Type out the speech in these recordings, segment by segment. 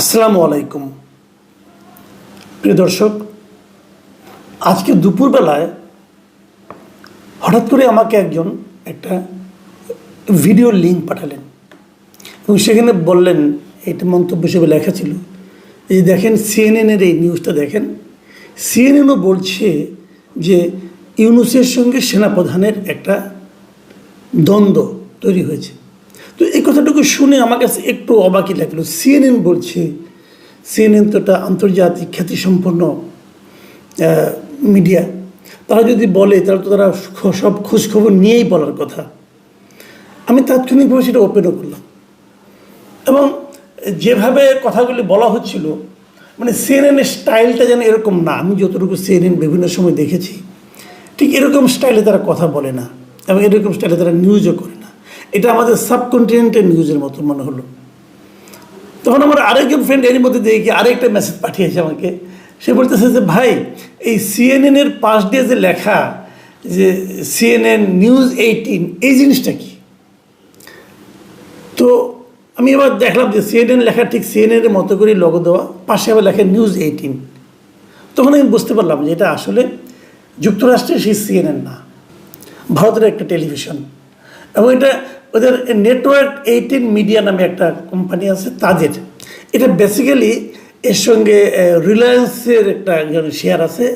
আসসালামু আলাইকুম প্রিয় দর্শক, আজকে দুপুরবেলায় হঠাৎ করে আমাকে একজন একটা ভিডিও লিঙ্ক পাঠালেন এবং সেখানে বললেন, এটা মন্তব্য হিসেবে লেখা ছিল, এই দেখেন সিএনএনের এই নিউজটা দেখেন। সিএনএনও বলছে যে ইউনূসের সঙ্গে সেনাপ্রধানের একটা দ্বন্দ্ব তৈরি হয়েছে। তো এই কথাটুকু শুনে আমার কাছে একটু অবাকই লাগলো। সিএনএন বলছে, সিএনএন তো একটা আন্তর্জাতিক খ্যাতিসম্পন্ন মিডিয়া, তারা যদি বলে তাহলে তো তারা সব খোঁজখবর নিয়েই বলার কথা। আমি তাৎক্ষণিকভাবে সেটা ওপেনও করলাম এবং যেভাবে কথাগুলি বলা হচ্ছিল, মানে সিএনএনের স্টাইলটা যেন এরকম না। আমি যতটুকু সিএনএন বিভিন্ন সময় দেখেছি, ঠিক এরকম স্টাইলে তারা কথা বলে না এবং এরকম স্টাইলে তারা নিউজও করে না। এটা আমাদের সাবকন্টিনেন্টের নিউজের মতো মনে হলো। তখন আমার আরেকজন ফ্রেন্ড এর মধ্যে দেখি আরেকটা মেসেজ পাঠিয়েছে আমাকে। সে বলতেছে যে ভাই, এই সিএনএনের পাশ দিয়ে যে লেখা যে সিএনএন নিউজ 18, এই জিনিসটা কি? তো আমি এবার দেখলাম যে সিএনএন লেখা ঠিক সিএনএনের মতো করেই লোগো দেওয়া, পাশে আবার লেখা নিউজ 18। তখন আমি বুঝতে পারলাম যে এটা আসলে যুক্তরাষ্ট্রের সেই সিএনএন না, ভারতের একটা টেলিভিশন। এবং এটা ওদের নেটওয়ার্ক 18 মিডিয়া নামে একটা কোম্পানি আছে তাদের। এটা বেসিক্যালি এর সঙ্গে রিলায়েন্সের একটা শেয়ার আছে,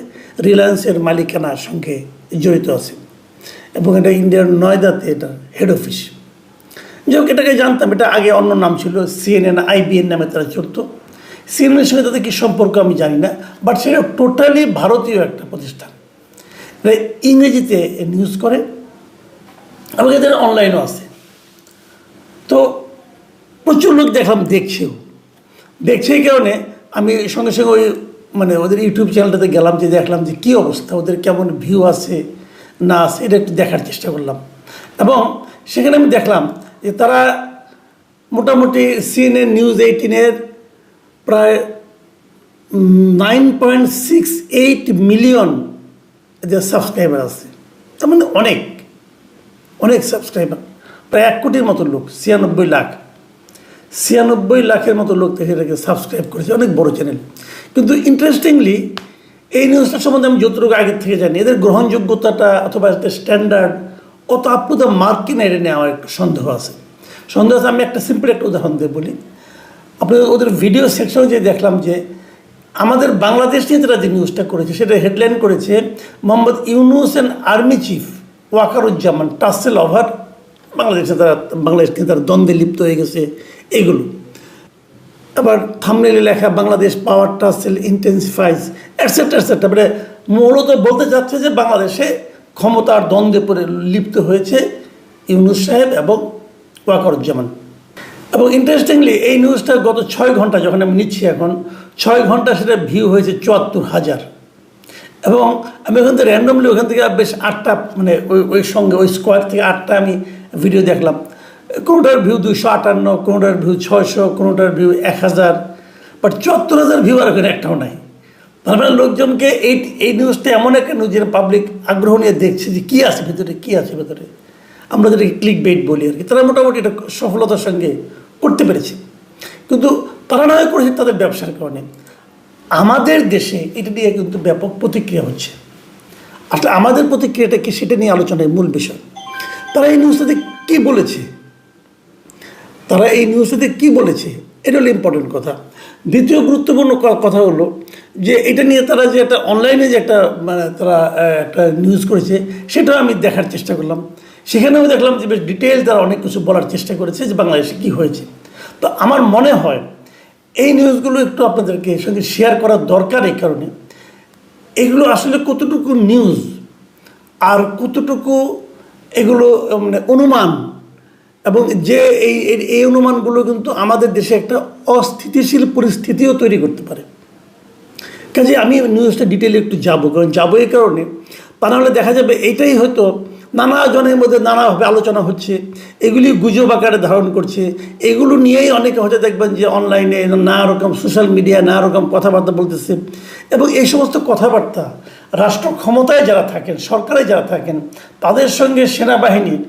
রিলায়েন্সের মালিকানার সঙ্গে জড়িত আছে এবং এটা ইন্ডিয়ার নয়দাতে এটা হেড অফিস। যাই হোক, এটাকে জানতাম, এটা আগে অন্য নাম ছিল, সিএনএন আইবিএন নামে তারা চলতো। সিএনএনের সঙ্গে তাদের কী সম্পর্ক আমি জানি না, বাট সেটা টোটালি ভারতীয় একটা প্রতিষ্ঠান। এটা ইংরেজিতে নিউজ করে এবং এদের অনলাইনও আছে। তো প্রচুর লোক দেখলাম দেখছে এই কারণে আমি সঙ্গে সঙ্গে ওই ওদের ইউটিউব চ্যানেলটাতে গেলাম, যে দেখলাম যে কী অবস্থা, ওদের কেমন ভিউ আছে না আছে, এটা একটু দেখার চেষ্টা করলাম। এবং সেখানে আমি দেখলাম যে তারা মোটামুটি সিএনএন নিউজ 18-এর প্রায় 9.68 মিলিয়ন এদের সাবস্ক্রাইবার আছে। তার মানে অনেক সাবস্ক্রাইবার, প্রায় 1 কোটির মতো লোক, 96 লাখের মতো লোক থেকে এটাকে সাবস্ক্রাইব করেছে, অনেক বড় চ্যানেল। কিন্তু ইন্টারেস্টিংলি এই নিউজটার সম্বন্ধে আমি যতটুকু আগের থেকে জানি, এদের গ্রহণযোগ্যতাটা অথবা স্ট্যান্ডার্ড অত আপ টু দ্য মার্ক কিনা এটা নিয়ে আমার একটু সন্দেহ আছে। আমি একটা সিম্পল একটা উদাহরণ দিয়ে বলি। আপনি ওদের ভিডিও সেকশনে যে দেখলাম যে আমাদের বাংলাদেশ নিয়ে তারা যে নিউজটা করেছে, সেটা হেডলাইন করেছে Mohammad Yunus and army chief Wakeruzzaman tassel over বাংলাদেশে, বাংলাদেশকে তারা দ্বন্দ্বে লিপ্ত হয়ে গেছে, এগুলো। আবার থাম্বনেইলে লেখা বাংলাদেশ পাওয়ার টাসেল ইন্টেন্সিফাইজ এটসেট্রা। মানে মূলত বলতে চাচ্ছে যে বাংলাদেশে ক্ষমতার দ্বন্দ্বে পরে লিপ্ত হয়েছে ইউনূস সাহেব এবং ওয়াকারুজ্জামান। এবং ইন্টারেস্টিংলি এই নিউজটা গত 6 ঘন্টা যখন আমি নিচ্ছি, এখন 6 ঘন্টা সেটা ভিউ হয়েছে 74,000। এবং আমি ওখান থেকে র্যান্ডমলি ওখান থেকে বেশ 8টা ওই সঙ্গে ওই স্কোয়ার থেকে 8টা আমি ভিডিও দেখলাম। কোনোটার ভিউ 258, কোনোটার ভিউ 600, কোনোটার ভিউ 1000, বাট 74,000 ভিউ আর ওখানে একটাও নাই। তার মানে লোকজনকে এই নিউজটা এমন একটা নিউজ যেটা পাবলিক আগ্রহ নিয়ে দেখছে যে কী আছে ভেতরে, আমরা যেটাকে ক্লিক বেইট বলি আর কি। তারা মোটামুটি এটা সফলতার সঙ্গে করতে পেরেছে, কিন্তু তারা না করেছে তাদের ব্যবসার কারণে। আমাদের দেশে এটা নিয়ে কিন্তু ব্যাপক প্রতিক্রিয়া হচ্ছে। আসলে আমাদের প্রতিক্রিয়াটা কি, সেটা নিয়ে আলোচনায় মূল বিষয়। তারা এই নিউজটাতে কী বলেছে, এটা হলো ইম্পর্টেন্ট কথা। দ্বিতীয় গুরুত্বপূর্ণ কথা হলো যে এটা নিয়ে তারা যে একটা অনলাইনে যে একটা তারা একটা নিউজ করেছে, সেটাও আমি দেখার চেষ্টা করলাম। সেখানেও দেখলাম যে বেশ ডিটেইল তারা অনেক কিছু বলার চেষ্টা করেছে যে বাংলাদেশে কী হয়েছে। তো আমার মনে হয় এই নিউজগুলো একটু আপনাদেরকে সঙ্গে শেয়ার করার দরকার, এই কারণে এগুলো আসলে কতটুকু নিউজ আর কতটুকু এগুলো অনুমান, এবং যে এই অনুমানগুলো কিন্তু আমাদের দেশে একটা অস্থিতিশীল পরিস্থিতিও তৈরি করতে পারে। কাজে আমি নিউজটা ডিটেলে একটু যাবো এই কারণে, তা নাহলে দেখা যাবে এইটাই হয়তো নানা জনের মধ্যে নানাভাবে আলোচনা হচ্ছে, এগুলি গুজব আকারে ধারণ করছে। এগুলো নিয়েই অনেকে হয়তো দেখবেন যে অনলাইনে নানা রকম সোশ্যাল মিডিয়ায় নানা রকম কথাবার্তা বলতেছে, এবং এই সমস্ত কথাবার্তা রাষ্ট্র ক্ষমতায় যারা থাকেন, সরকারে যারা থাকেন, তাদের সঙ্গে সেনাবাহিনীর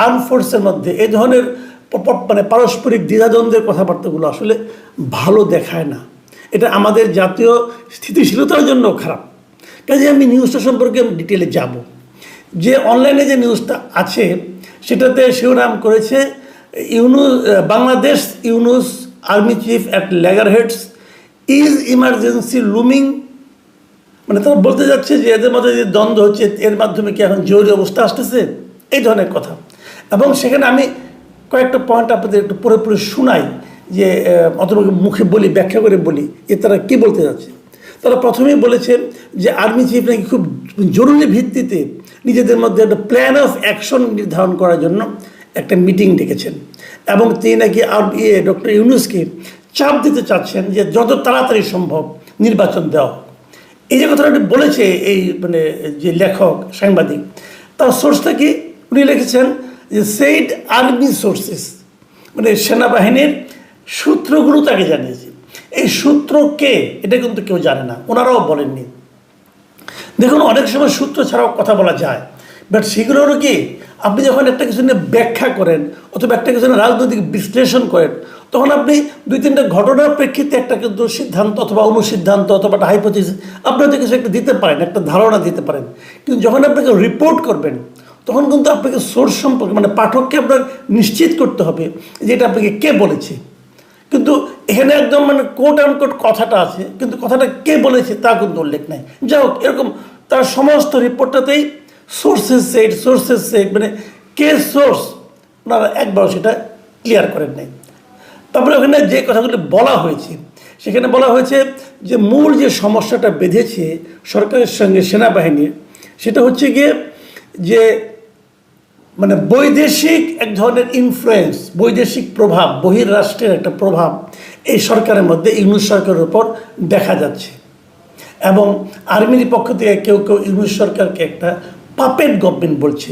আর্ম ফোর্সের মধ্যে এই ধরনের মানে পারস্পরিক দ্বিধাদ্বন্দ্বের কথাবার্তাগুলো আসলে ভালো দেখায় না। এটা আমাদের জাতীয় স্থিতিশীলতার জন্য খারাপ। কাজে আমি নিউজটা সম্পর্কে ডিটেলে যাব। যে অনলাইনে যে নিউজটা আছে সেটাতে শিরোনাম করেছে Bangladesh Yunus army chief at loggerheads is emergency looming. মানে তারা বলতে যাচ্ছে যে এদের মধ্যে যে দ্বন্দ্ব হচ্ছে এর মাধ্যমে কি এখন জরুরি অবস্থা আসতেছে, এই ধরনের কথা। এবং সেখানে আমি কয়েকটা পয়েন্ট আপনাদের একটু পুরোপুরি শোনাই, যে অথবা মুখে বলি, ব্যাখ্যা করে বলি যে তারা কী বলতে যাচ্ছে। তারা প্রথমেই বলেছেন যে আর্মি চিফ নাকি খুব জরুরি ভিত্তিতে নিজেদের মধ্যে একটা প্ল্যান অফ অ্যাকশন নির্ধারণ করার জন্য একটা মিটিং ডেকেছেন, এবং তিনি নাকি ডক্টর ইউনুসকে চাপ দিতে চাচ্ছেন যে যত তাড়াতাড়ি সম্ভব নির্বাচন দেওয়া। এই যে কথাটা বলেছে এই মানে যে লেখক সাংবাদিক, তার সোর্সটা কি উনি লিখেছেন যে সেইড আর্মি সোর্সেস, মানে সেনাবাহিনীর সূত্রগুলো তাকে জানিয়েছে। এই সূত্র কে এটা কিন্তু কেউ জানে না, ওনারাও বলেননি। দেখুন, অনেক সময় সূত্র ছাড়াও কথা বলা যায়, বাট সেগুলো হলো কি, আপনি যখন একটা কিছু নিয়ে ব্যাখ্যা করেন অথবা একটা কিছু নিয়ে রাজনৈতিক বিশ্লেষণ করেন, তখন আপনি দুই তিনটা ঘটনার প্রেক্ষিতে একটা কিন্তু সিদ্ধান্ত অথবা অনুসিদ্ধান্ত অথবা একটা হাইপোথিসিস আপনি হয়তো কিছু একটা দিতে পারেন, একটা ধারণা দিতে পারেন। কিন্তু যখন আপনাকে রিপোর্ট করবেন তখন কিন্তু আপনাকে সোর্স সম্পর্কে মানে পাঠককে আপনার নিশ্চিত করতে হবে যে এটা আপনাকে কে বলেছে। কিন্তু এখানে একদম মানে কোট অ্যান্ড কোট কথাটা আছে, কিন্তু কথাটা কে বলেছে তা কিন্তু উল্লেখ নাই। যাই হোক, এরকম তার সমস্ত রিপোর্টটাতেই সোর্সেস সেট মানে কে সোর্স ওনারা একবারও সেটা ক্লিয়ার করেন নাই। তারপরে ওখানে যে কথাগুলি বলা হয়েছে সেখানে বলা হয়েছে যে মূল যে সমস্যাটা বেঁধেছে সরকারের সঙ্গে সেনাবাহিনীর, সেটা হচ্ছে গিয়ে যে মানে বৈদেশিক এক ধরনের ইনফ্লুয়েন্স, বৈদেশিক প্রভাব, বহির্রাষ্ট্রের একটা প্রভাব এই সরকারের মধ্যে, ইউনুস সরকারের উপর দেখা যাচ্ছে। এবং আর্মির পক্ষ থেকে কেউ কেউ ইউনুস সরকারকে একটা পাপেট গভর্নমেন্ট বলছে,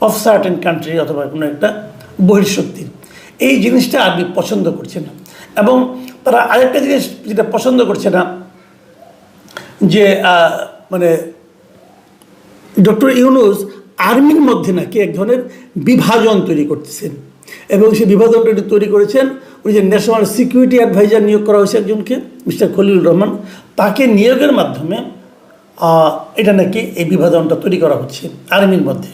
অফ সার্টেন কান্ট্রি অথবা কোনো একটা বহির্শক্তির। এই জিনিসটা আর্মি পছন্দ করছে না। এবং তারা আরেকটা জিনিস যেটা পছন্দ করছে না, যে মানে ডক্টর ইউনুস আর্মির মধ্যে নাকি এক ধরনের বিভাজন তৈরি করতেছেন, এবং সেই বিভাজনটা তৈরি করেছেন ওই যে ন্যাশনাল সিকিউরিটি অ্যাডভাইজার নিয়োগ করা হয়েছে একজনকে, মিস্টার খলিলুর রহমান, তাকে নিয়োগের মাধ্যমে এটা নাকি এই বিভাজনটা তৈরি করা হচ্ছে আর্মির মধ্যে।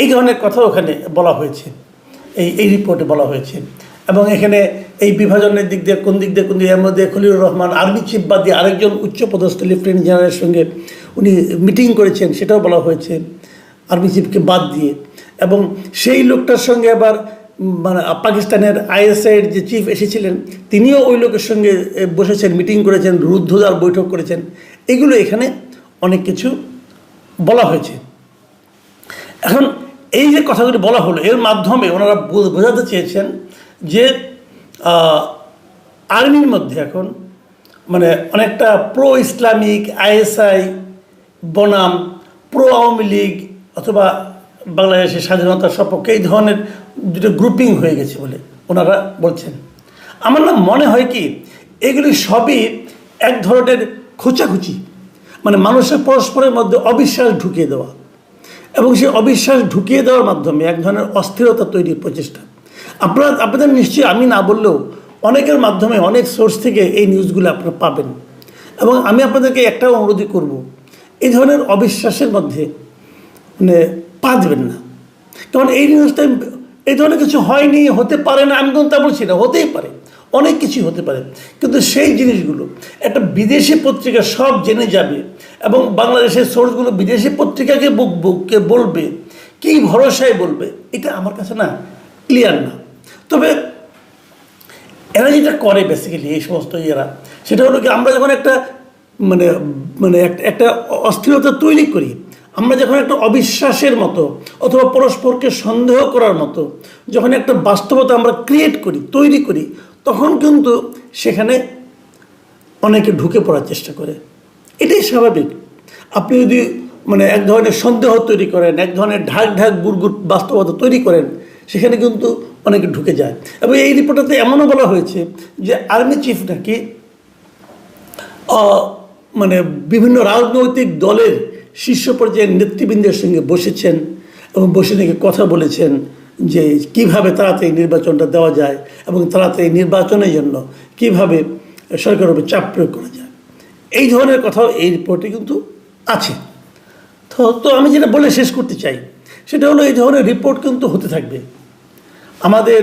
এই ধরনের কথা ওখানে বলা হয়েছে, এই রিপোর্টে বলা হয়েছে। এবং এখানে এই বিভাজনের দিক দিয়ে কোন দিক দিয়ে এর মধ্যে খলিলুর রহমান আর্মি চিফ বাদ দিয়ে আরেকজন উচ্চপদস্থ লেফটেন্যান্ট জেনারেলের সঙ্গে উনি মিটিং করেছেন, সেটাও বলা হয়েছে আর্মি চিফকে বাদ দিয়ে। এবং সেই লোকটার সঙ্গে আবার মানে পাকিস্তানের আইএসআইয়ের যে চিফ এসেছিলেন তিনিও ওই লোকের সঙ্গে বসেছেন, মিটিং করেছেন, রুদ্ধদ্বার বৈঠক করেছেন। এগুলো এখানে অনেক কিছু বলা হয়েছে। এখন এই যে কথাগুলি বলা হলো, এর মাধ্যমে ওনারা বোঝাতে চেয়েছেন যে আর্মির মধ্যে এখন মানে অনেকটা প্রো ইসলামিক, আইএসআই বনাম প্রো আওয়ামী লীগ অথবা বাংলাদেশের স্বাধীনতার সপক্ষে এই ধরনের দুটো গ্রুপিং হয়ে গেছে বলে ওনারা বলছেন। আমার না মনে হয় কি এগুলি সবই এক ধরনের খোঁচাখুচি, মানে মানুষের পরস্পরের মধ্যে অবিশ্বাস ঢুকিয়ে দেওয়া, এবং সেই অবিশ্বাস ঢুকিয়ে দেওয়ার মাধ্যমে এক ধরনের অস্থিরতা তৈরির প্রচেষ্টা। আপনাদের নিশ্চয়ই আমি না বললেও অনেকের মাধ্যমে অনেক সোর্স থেকে এই নিউজগুলো আপনারা পাবেন। এবং আমি আপনাদেরকে একটা অনুরোধই করব, এই ধরনের অবিশ্বাসের মধ্যে মানে পা দেবেন না। কারণ এই নিউজটা এই ধরনের কিছু হয়নি, হতে পারে না, আমি কিন্তু তা বলছি না, হতেই পারে, অনেক কিছুই হতে পারে। কিন্তু সেই জিনিসগুলো একটা বিদেশি পত্রিকা সব জেনে যাবে এবং বাংলাদেশের সোর্সগুলো বিদেশি পত্রিকাকে বলবে, কী ভরসায় বলবে, এটা আমার কাছে না ক্লিয়ার না। তবে এরা যেটা করে বেসিক্যালি এই সমস্ত ইয়েরা, সেটা হলো কি আমরা যখন একটা মানে মানে একটা অস্থিরতা তৈরি করি, আমরা যখন একটা অবিশ্বাসের মতো অথবা পরস্পরকে সন্দেহ করার মতো যখন একটা বাস্তবতা আমরা ক্রিয়েট করি, তৈরি করি, তখন কিন্তু সেখানে অনেকে ঢুকে পড়ার চেষ্টা করে। এটাই স্বাভাবিক। আপনি যদি মানে এক ধরনের সন্দেহ তৈরি করেন, এক ধরনের ঢাক গুড়গুড় বাস্তবতা তৈরি করেন, সেখানে কিন্তু অনেকে ঢুকে যায়। এবং এই রিপোর্টটাতে এমনও বলা হয়েছে যে আর্মি চিফ নাকি মানে বিভিন্ন রাজনৈতিক দলের শীর্ষ পর্যায়ের নেতৃবৃন্দের সঙ্গে বসেছেন এবং বসে নাকি কথা বলেছেন যে কিভাবে তাড়াতাড়ি নির্বাচনটা দেওয়া যায় এবং তাড়াতাড়ি নির্বাচনের জন্য কিভাবে সরকারের উপর চাপ প্রয়োগ করা যায়, এই ধরনের কথাও এই রিপোর্টে কিন্তু আছে। তো আমি যেটা বলে শেষ করতে চাই সেটা হলো এই ধরনের রিপোর্ট কিন্তু হতে থাকবে, আমাদের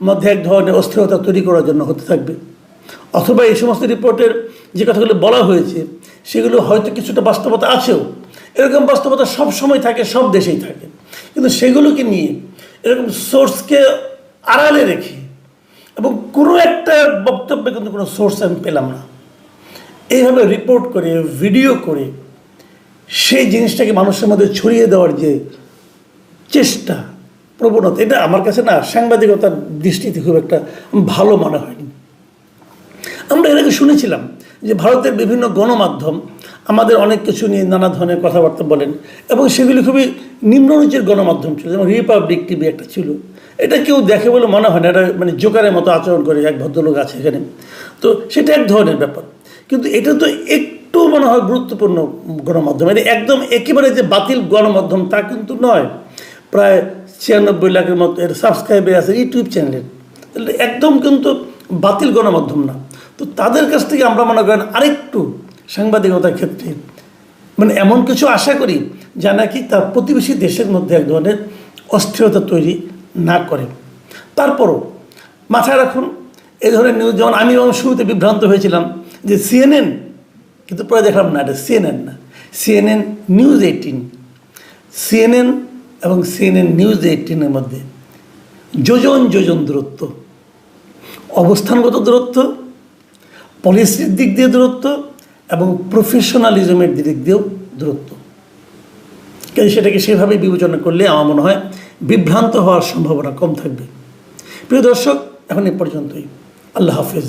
মধ্যে এক ধরনের অস্থিরতা তৈরি করার জন্য হতে থাকবে, অথবা এই সমস্ত রিপোর্টের যে কথাগুলো বলা হয়েছে সেগুলো হয়তো কিছুটা বাস্তবতা আছেও, এরকম বাস্তবতা সব সময় থাকে, সব দেশেই থাকে, কিন্তু সেগুলোকে নিয়ে এরকম সোর্সকে আড়ালে রেখে এবং কোনো একটা বক্তব্যে কিন্তু কোনো সোর্স আমি পেলাম না, এইভাবে রিপোর্ট করে ভিডিও করে সেই জিনিসটাকে মানুষের মধ্যে ছড়িয়ে দেওয়ার যে চেষ্টা, প্রবণতা, এটা আমার কাছে না সাংবাদিকতার দৃষ্টিতে খুব একটা ভালো মনে হয়নি। আমরা এর আগে শুনেছিলাম যে ভারতের বিভিন্ন গণমাধ্যম আমাদের অনেক কিছু নিয়ে নানা ধরনের কথাবার্তা বলেন এবং সেগুলি খুবই নিম্নরুচির গণমাধ্যম ছিল, যেমন রিপাবলিক টিভি একটা ছিল, এটা কেউ দেখে বলে মনে হয় না, এটা মানে জোকারের মতো আচরণ করে এক ভদ্রলোক আছে এখানে, তো সেটা এক ধরনের ব্যাপার। কিন্তু এটা তো একটু মনে হয় গুরুত্বপূর্ণ গণমাধ্যম, এটা একদম একেবারে যে বাতিল গণমাধ্যম তা কিন্তু নয়। প্রায় 96 লাখের মতো এর সাবস্ক্রাইবার আছে ইউটিউব চ্যানেলের, একদম কিন্তু বাতিল গণমাধ্যম না। তো তাদের কাছ থেকে আমরা মনে করেন আরেকটু সাংবাদিকতার ক্ষেত্রে মানে এমন কিছু আশা করি যা নাকি তার প্রতিবেশী দেশের মধ্যে এক ধরনের অস্থিরতা তৈরি না করে। তারপরও মাথায় রাখুন এই ধরনের নিউজ, যেমন আমি শুরুতে বিভ্রান্ত হয়েছিলাম যে CNN, কিন্তু পরে দেখলাম না, এটা CNN না, CNN নিউজ 18। CNN এবং CNN নিউজ 18-এর মধ্যে যোজন যোজন দূরত্ব, অবস্থানগত দূরত্ব, পলিসির দিক দিয়ে দূরত্ব এবং প্রফেশনালিজমের দিক দিয়েও দূরত্ব। কিন্তু সেটাকে সেভাবে বিবেচনা করলে আমার মনে হয় বিভ্রান্ত হওয়ার সম্ভাবনা কম থাকবে। প্রিয় দর্শক, এখন এ পর্যন্তই। আল্লাহ হাফেজ।